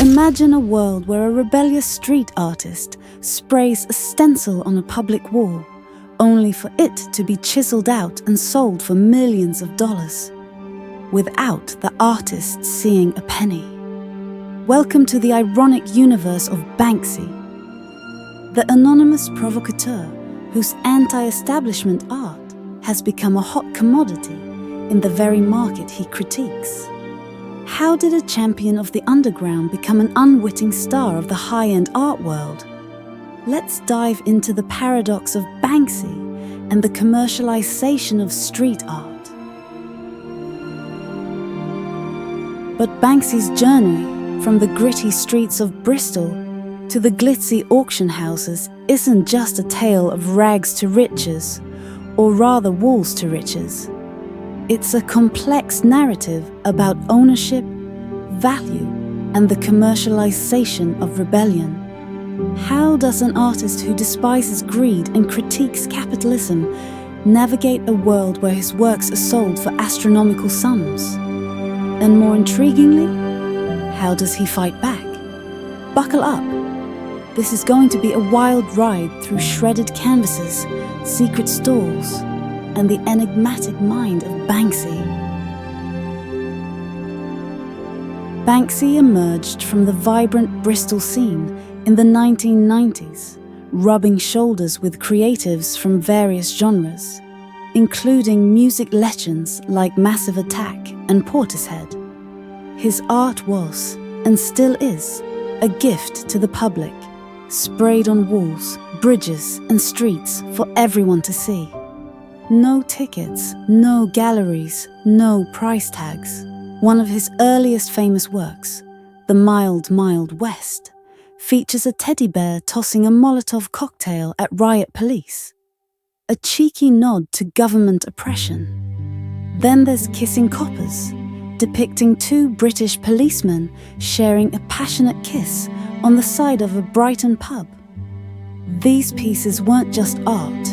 Imagine a world where a rebellious street artist sprays a stencil on a public wall, only for it to be chiseled out and sold for millions of dollars, without the artist seeing a penny. Welcome to the ironic universe of Banksy, the anonymous provocateur whose anti-establishment art has become a hot commodity in the very market he critiques. How did a champion of the underground become an unwitting star of the high-end art world? Let's dive into the paradox of Banksy and the commercialization of street art. But Banksy's journey from the gritty streets of Bristol to the glitzy auction houses isn't just a tale of rags to riches, or rather walls to riches. It's a complex narrative about ownership, value, and the commercialization of rebellion. How does an artist who despises greed and critiques capitalism navigate a world where his works are sold for astronomical sums? And more intriguingly, how does he fight back? Buckle up. This is going to be a wild ride through shredded canvases, secret stalls, and the enigmatic mind of Banksy. Banksy emerged from the vibrant Bristol scene in the 1990s, rubbing shoulders with creatives from various genres, including music legends like Massive Attack and Portishead. His art was, and still is, a gift to the public, sprayed on walls, bridges, and streets for everyone to see. No tickets, no galleries, no price tags. One of his earliest famous works, The Mild, Mild West, features a teddy bear tossing a Molotov cocktail at riot police, a cheeky nod to government oppression. Then there's Kissing Coppers, depicting two British policemen sharing a passionate kiss on the side of a Brighton pub. These pieces weren't just art.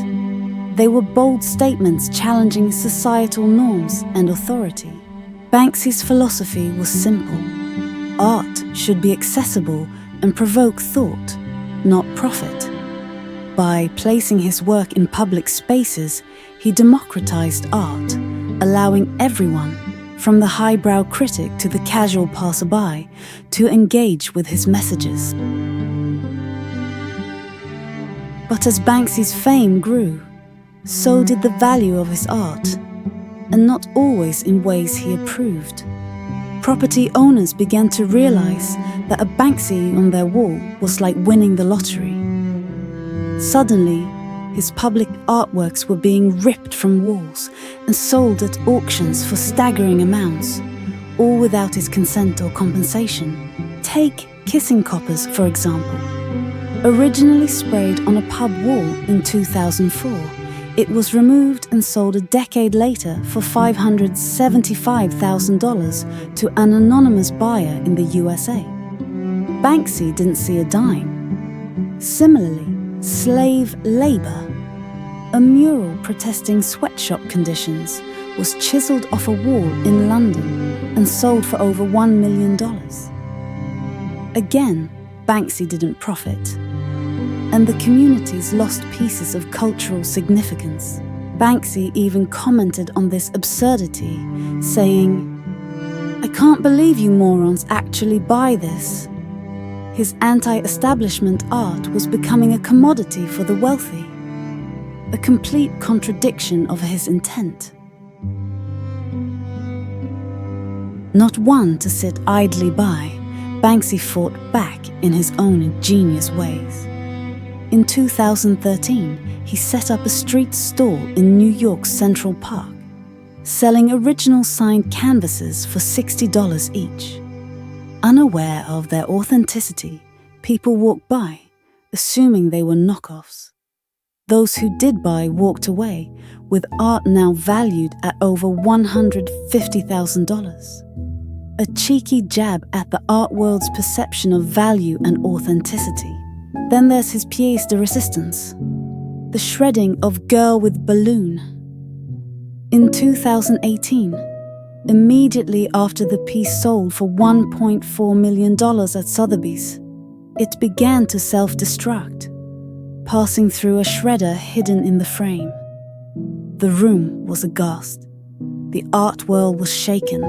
They were bold statements challenging societal norms and authority. Banksy's philosophy was simple. Art should be accessible and provoke thought, not profit. By placing his work in public spaces, he democratized art, allowing everyone, from the highbrow critic to the casual passerby, to engage with his messages. But as Banksy's fame grew, so did the value of his art, and not always in ways he approved. Property owners began to realize that a Banksy on their wall was like winning the lottery. Suddenly, his public artworks were being ripped from walls and sold at auctions for staggering amounts, all without his consent or compensation. Take Kissing Coppers, for example. Originally sprayed on a pub wall in 2004, it was removed and sold a decade later for $575,000 to an anonymous buyer in the USA. Banksy didn't see a dime. Similarly, Slave Labour, a mural protesting sweatshop conditions, was chiseled off a wall in London and sold for over $1 million. Again, Banksy didn't profit, and the communities lost pieces of cultural significance. Banksy even commented on this absurdity, saying, "I can't believe you morons actually buy this." His anti-establishment art was becoming a commodity for the wealthy, a complete contradiction of his intent. Not one to sit idly by, Banksy fought back in his own ingenious ways. In 2013, he set up a street stall in New York's Central Park, selling original signed canvases for $60 each. Unaware of their authenticity, people walked by, assuming they were knockoffs. Those who did buy walked away, with art now valued at over $150,000. A cheeky jab at the art world's perception of value and authenticity. Then there's his pièce de résistance, the shredding of Girl with Balloon. In 2018, Immediately after the piece sold for $1.4 million at Sotheby's, it began to self-destruct, passing through a shredder hidden in the frame. The room was aghast. The art world was shaken.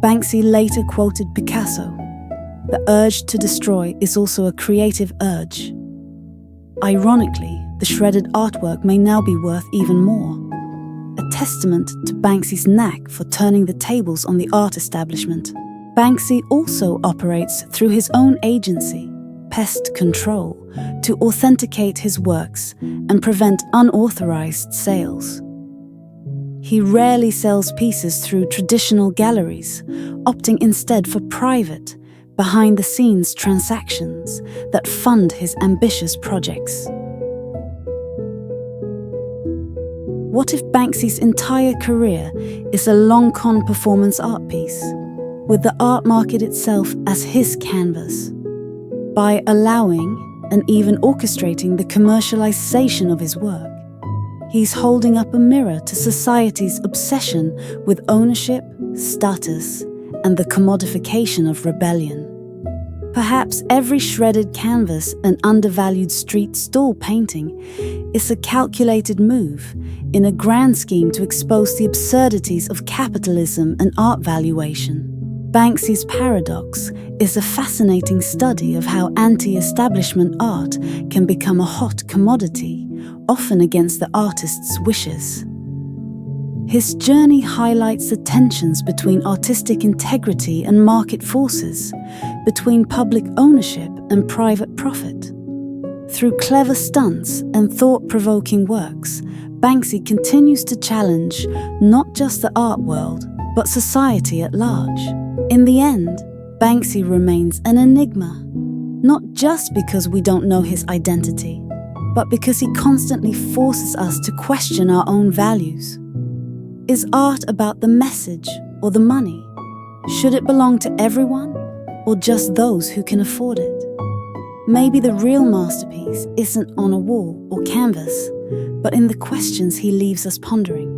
Banksy later quoted Picasso, "The urge to destroy is also a creative urge." Ironically, the shredded artwork may now be worth even more, a testament to Banksy's knack for turning the tables on the art establishment. Banksy also operates through his own agency, Pest Control, to authenticate his works and prevent unauthorized sales. He rarely sells pieces through traditional galleries, opting instead for private, behind-the-scenes transactions that fund his ambitious projects. What if Banksy's entire career is a long-con performance art piece, with the art market itself as his canvas? By allowing and even orchestrating the commercialization of his work, he's holding up a mirror to society's obsession with ownership, status, and the commodification of rebellion. Perhaps every shredded canvas and undervalued street stall painting is a calculated move in a grand scheme to expose the absurdities of capitalism and art valuation. Banksy's paradox is a fascinating study of how anti-establishment art can become a hot commodity, often against the artist's wishes. His journey highlights the tensions between artistic integrity and market forces, between public ownership and private profit. Through clever stunts and thought-provoking works, Banksy continues to challenge not just the art world, but society at large. In the end, Banksy remains an enigma, not just because we don't know his identity, but because he constantly forces us to question our own values. Is art about the message or the money? Should it belong to everyone or just those who can afford it? Maybe the real masterpiece isn't on a wall or canvas, but in the questions he leaves us pondering.